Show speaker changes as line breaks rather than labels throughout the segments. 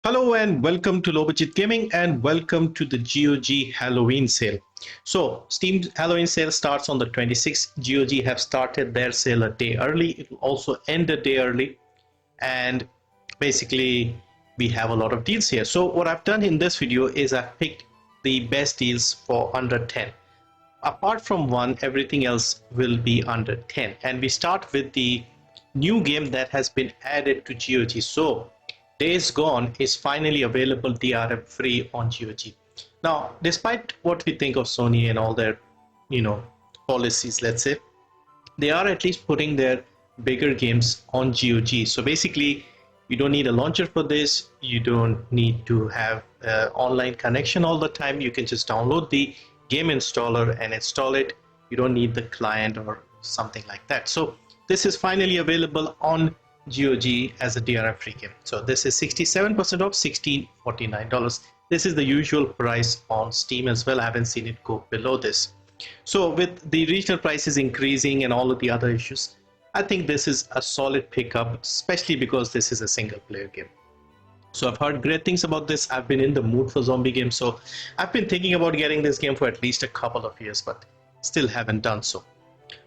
Hello and welcome to Low Budget Gaming and welcome to the GOG Halloween Sale. So Steam Halloween Sale starts on the 26th. GOG have started their sale a day early. It will also end a day early, and basically we have a lot of deals here. So what I've done in this video is I've picked the best deals for under 10. Apart from one, everything else will be under 10, and we start with the new game that has been added to GOG. So Days Gone is finally available DRM free on GOG. Now, despite what we think of Sony and all their, policies, let's say, they are at least putting their bigger games on GOG. So basically, you don't need a launcher for this. You don't need to have online connection all the time. You can just download the game installer and install it. You don't need the client or something like that. So this is finally available on GOG as a DRM free game. So this is 67% off, $1649. This is the usual price on Steam as well. I haven't seen it go below this. So with the regional prices increasing and all of the other issues, I think this is a solid pickup, especially because this is a single player game. So I've heard great things about this. I've been in the mood for zombie games, so I've been thinking about getting this game for at least a couple of years, but still haven't done so.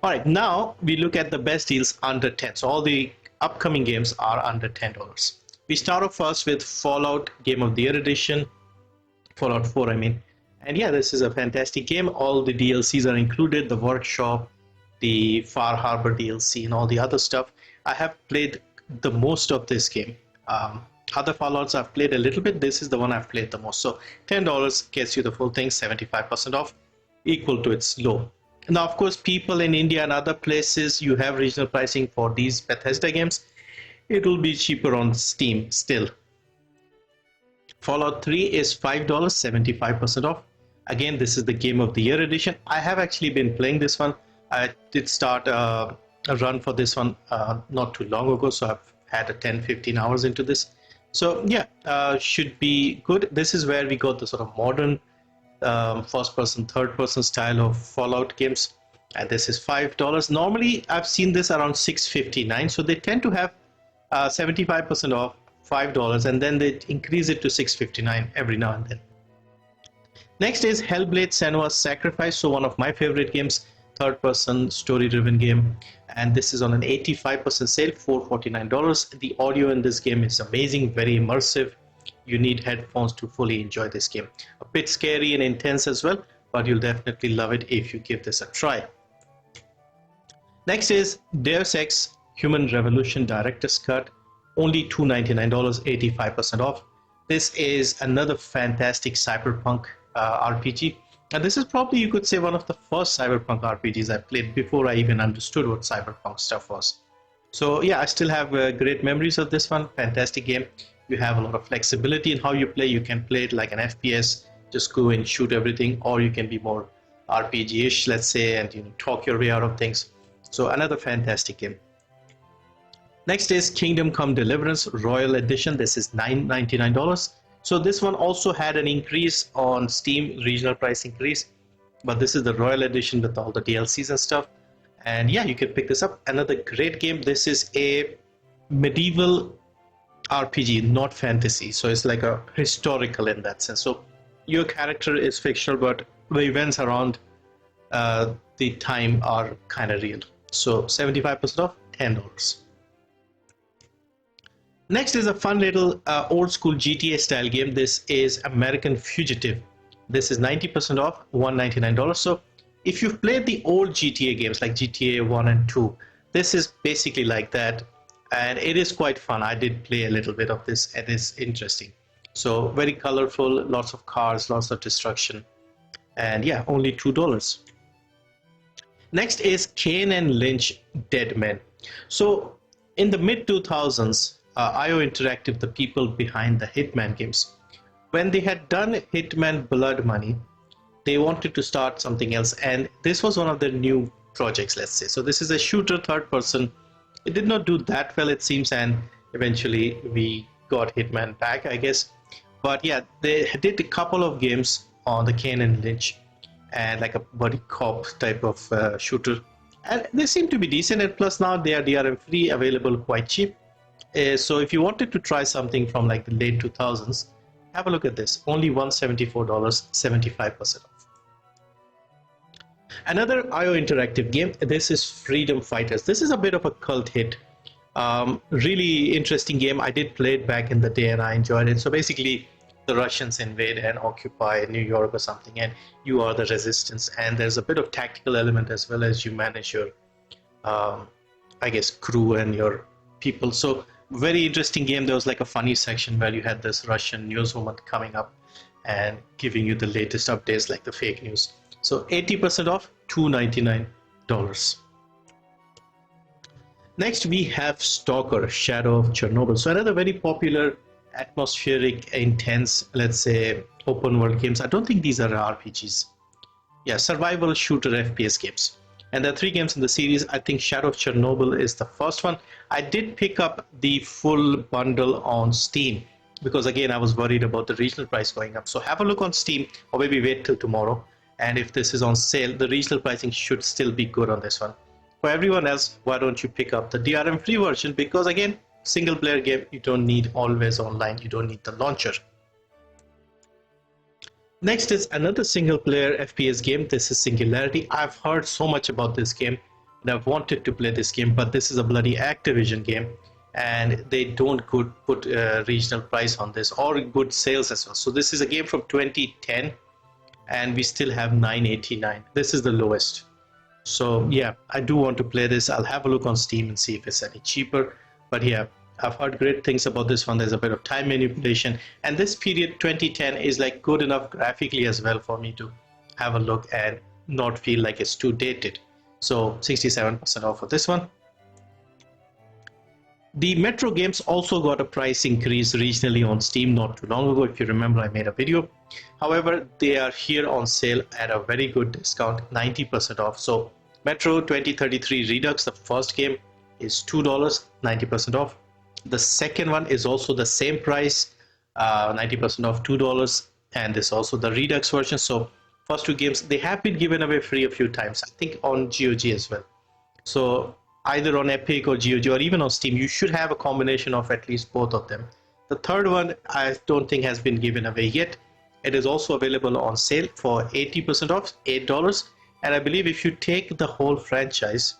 All right, now we look at the best deals under 10. So all the upcoming games are under $10. We start off first with Fallout Game of the Year Edition, Fallout 4 I mean. And yeah, this is a fantastic game. All the DLCs are included, the workshop, the Far Harbor DLC and all the other stuff. I have played the most of this game. Other Fallouts I've played a little bit. This is the one I've played the most. So $10 gets you the full thing, 75% off, equal to its low. Now, of course, people in India and other places, you have regional pricing for these Bethesda games. It will be cheaper on Steam still. Fallout 3 is $5, 75% off. Again, this is the Game of the Year edition. I have actually been playing this one. I did start a run for this one not too long ago, so I've had a 10-15 hours into this. So yeah, should be good. This is where we got the sort of modern first person, third person style of Fallout games, and this is $5. Normally I've seen this around $6.59, so they tend to have 75% off, $5, and then they increase it to $6.59 every now and then. Next is Hellblade: Senua's Sacrifice. So one of my favorite games, third person story driven game, and this is on an 85% sale, $449. The audio in this game is amazing, very immersive. You need headphones to fully enjoy this game. A bit scary and intense as well, but you'll definitely love it if you give this a try. Next is Deus Ex Human Revolution Director's Cut, only $299, 85% off. This is another fantastic cyberpunk RPG, and this is probably, you could say, one of the first cyberpunk RPGs I played before I even understood what cyberpunk stuff was. So yeah, I still have great memories of this one. Fantastic game. You have a lot of flexibility in how you play. You can play it like an FPS, just go and shoot everything, or you can be more RPG-ish, let's say, and talk your way out of things. So another fantastic game. Next is Kingdom Come Deliverance Royal Edition. This is $999. So this one also had an increase on Steam, regional price increase, but this is the Royal Edition with all the DLCs and stuff. And yeah, you can pick this up. Another great game. This is a medieval RPG, not fantasy, so it's like a historical in that sense. So your character is fictional, but the events around the time are kind of real. So 75% off, $10. Next is a fun little old school GTA style game. This is American Fugitive. This is 90% off, $199. So if you've played the old GTA games like GTA 1 and 2, this is basically like that. And it is quite fun. I did play a little bit of this. It is interesting. So very colorful, lots of cars, lots of destruction. And yeah, only $2. Next is Kane Lynch Dead Men. So in the mid 2000s, IO Interactive, the people behind the Hitman games, when they had done Hitman Blood Money, they wanted to start something else. And this was one of their new projects, let's say. So this is a shooter, third person. It did not do that well, it seems, and eventually we got Hitman back, I guess. But yeah, they did a couple of games on the Kane Lynch and like a buddy cop type of shooter, and they seem to be decent. And plus now they are DRM free, available quite cheap. So if you wanted to try something from like the late 2000s, have a look at this. Only $174, 75% off. Another IO interactive game. This is Freedom Fighters. This is a bit of a cult hit. Really interesting game. I did play it back in the day and I enjoyed it. So basically, the Russians invade and occupy New York or something, and you are the resistance. And there's a bit of tactical element as well as you manage your, I guess, crew and your people. So very interesting game. There was like a funny section where you had this Russian newswoman coming up and giving you the latest updates, like the fake news. So 80% off, $299. Next, we have Stalker, Shadow of Chernobyl. So another very popular, atmospheric, intense, let's say, open world games. I don't think these are RPGs. Yeah, survival shooter FPS games. And there are 3 games in the series. I think Shadow of Chernobyl is the first one. I did pick up the full bundle on Steam because, again, I was worried about the regional price going up. So have a look on Steam, or maybe wait till tomorrow. And if this is on sale, the regional pricing should still be good on this one. For everyone else, why don't you pick up the DRM free version? Because again, single player game, you don't need always online, you don't need the launcher. Next is another single player FPS game. This is Singularity. I've heard so much about this game and I've wanted to play this game, but this is a bloody Activision game and they don't put regional price on this or good sales as well. So this is a game from 2010 and we still have $9.89. This is the lowest. So yeah, I do want to play this. I'll have a look on Steam and see if it's any cheaper. But yeah, I've heard great things about this one. There's a bit of time manipulation, and this period 2010 is like good enough graphically as well for me to have a look and not feel like it's too dated. So 67% off for this one. The Metro games also got a price increase regionally on Steam not too long ago. If you remember, I made a video. However, they are here on sale at a very good discount, 90% off. So Metro 2033 Redux, the first game, is $2, 90% off. The second one is also the same price, 90% off, $2. And this also the Redux version. So first 2 games, they have been given away free a few times, I think on GOG as well. So either on Epic or GOG or even on Steam, you should have a combination of at least both of them. The third one I don't think has been given away yet. It is also available on sale for 80% off, $8. And I believe if you take the whole franchise,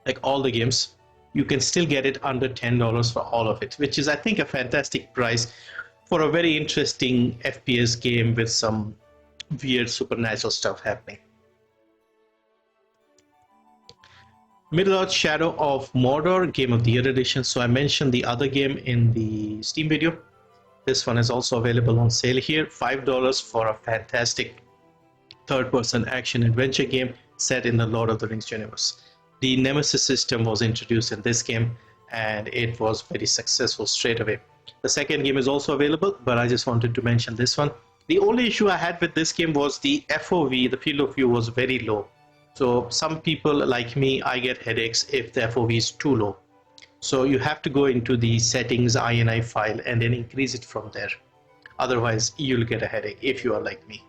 like all the games, you can still get it under $10 for all of it, which is, I think, a fantastic price for a very interesting FPS game with some weird supernatural stuff happening. Middle-earth Shadow of Mordor, Game of the Year edition. So I mentioned the other game in the Steam video. This one is also available on sale here, $5 for a fantastic third-person action-adventure game set in the Lord of the Rings universe. The Nemesis system was introduced in this game and it was very successful straight away. The second game is also available, but I just wanted to mention this one. The only issue I had with this game was the FOV, the field of view, was very low. So some people like me, I get headaches if the FOV is too low. So you have to go into the settings INI file and then increase it from there. Otherwise, you'll get a headache if you are like me.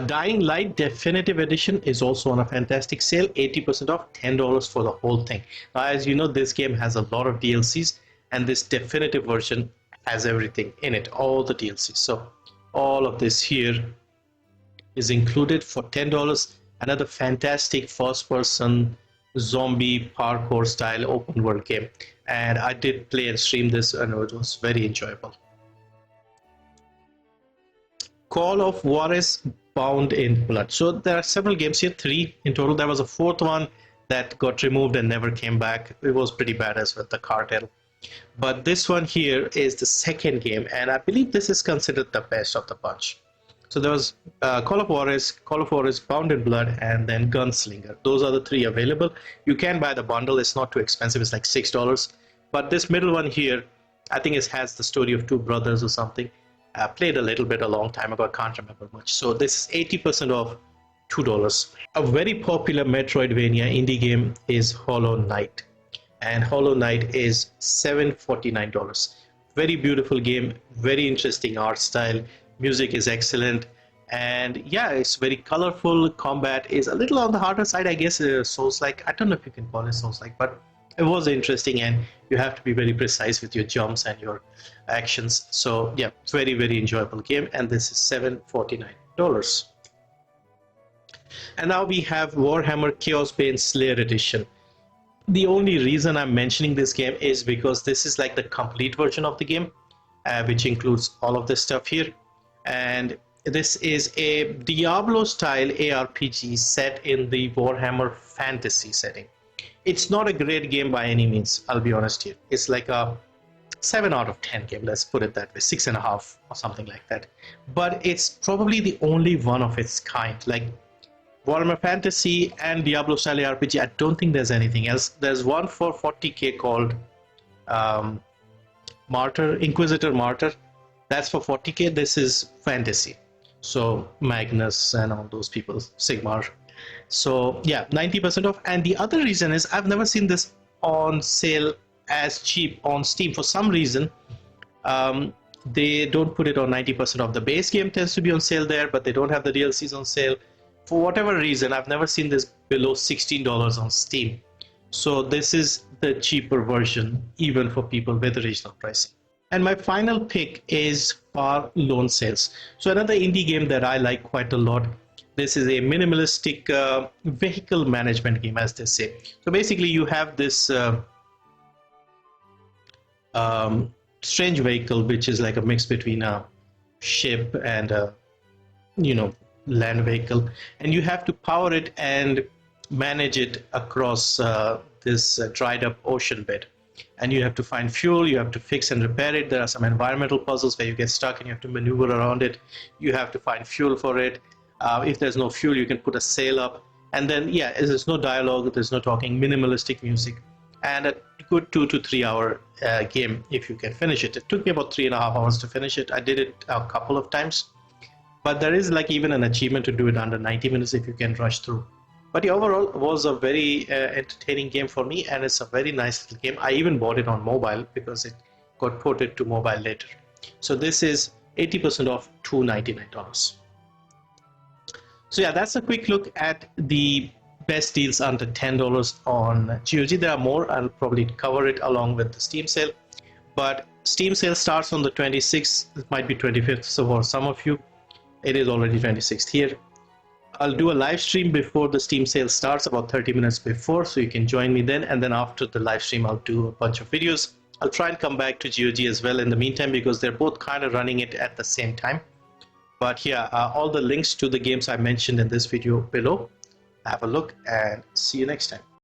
Dying Light Definitive Edition is also on a fantastic sale, 80% off, $10 for the whole thing. Now, as you know, this game has a lot of DLCs and this definitive version has everything in it, all the DLCs. So all of this here is included for $10. Another fantastic first-person zombie parkour style open world game, and I did play and stream this and it was very enjoyable. Call of Juarez, Bound in Blood. So there are several games here, 3 in total. There was a 4th one that got removed and never came back. It was pretty bad as well, the cartel. But this one here is the second game, and I believe this is considered the best of the bunch. So there was Call of Juarez, Bound in Blood, and then Gunslinger. Those are the 3 available. You can buy the bundle. It's not too expensive. It's like $6. But this middle one here, I think it has the story of 2 brothers or something. I played a little bit a long time ago. I can't remember much. So this is 80% off, $2. A very popular Metroidvania indie game is Hollow Knight. And Hollow Knight is $749. Very beautiful game. Very interesting art style. Music is excellent, and yeah, it's very colorful. Combat is a little on the harder side, I guess. Souls-like, I don't know if you can call it Souls-like, but it was interesting, and you have to be very precise with your jumps and your actions. So yeah, very enjoyable game, and this is $749. And now we have Warhammer Chaosbane Slayer Edition. The only reason I'm mentioning this game is because this is like the complete version of the game, which includes all of this stuff here. And this is a Diablo style ARPG set in the Warhammer fantasy setting. It's not a great game by any means, I'll be honest here. It's like a 7 out of 10 game, let's put it that way, 6.5 or something like that. But it's probably the only one of its kind. Like Warhammer Fantasy and Diablo style RPG, I don't think there's anything else. There's one for 40k called Inquisitor Martyr. That's for 40k. This is fantasy. So Magnus and all those people, Sigmar. So yeah, 90% off. And the other reason is I've never seen this on sale as cheap on Steam. For some reason, they don't put it on 90% off. The base game tends to be on sale there, but they don't have the DLCs on sale. For whatever reason, I've never seen this below $16 on Steam. So this is the cheaper version, even for people with regional pricing. And my final pick is Far Lone Sales. So another indie game that I like quite a lot. This is a minimalistic vehicle management game, as they say. So basically, you have this strange vehicle, which is like a mix between a ship and a, land vehicle, and you have to power it and manage it across this dried up ocean bed. And you have to find fuel, you have to fix and repair it. There are some environmental puzzles where you get stuck and you have to maneuver around it. You have to find fuel for it. If there's no fuel, you can put a sail up. And then, yeah, there's no dialogue, there's no talking, minimalistic music, and a good 2 to 3 hour game if you can finish it. It took me about 3.5 hours to finish it. I did it a couple of times. But there is like even an achievement to do it under 90 minutes if you can rush through. But the overall was a very entertaining game for me, and it's a very nice little game. I even bought it on mobile because it got ported to mobile later. So this is 80% off, $299. So yeah, that's a quick look at the best deals under $10 on GOG. There are more. I'll probably cover it along with the Steam sale. But Steam sale starts on the 26th. It might be 25th. So for some of you, it is already 26th here. I'll do a live stream before the Steam sale starts, about 30 minutes before, so you can join me then. And then after the live stream, I'll do a bunch of videos. I'll try and come back to GOG as well in the meantime, because they're both kind of running it at the same time. But yeah, all the links to the games I mentioned in this video below. Have a look and see you next time.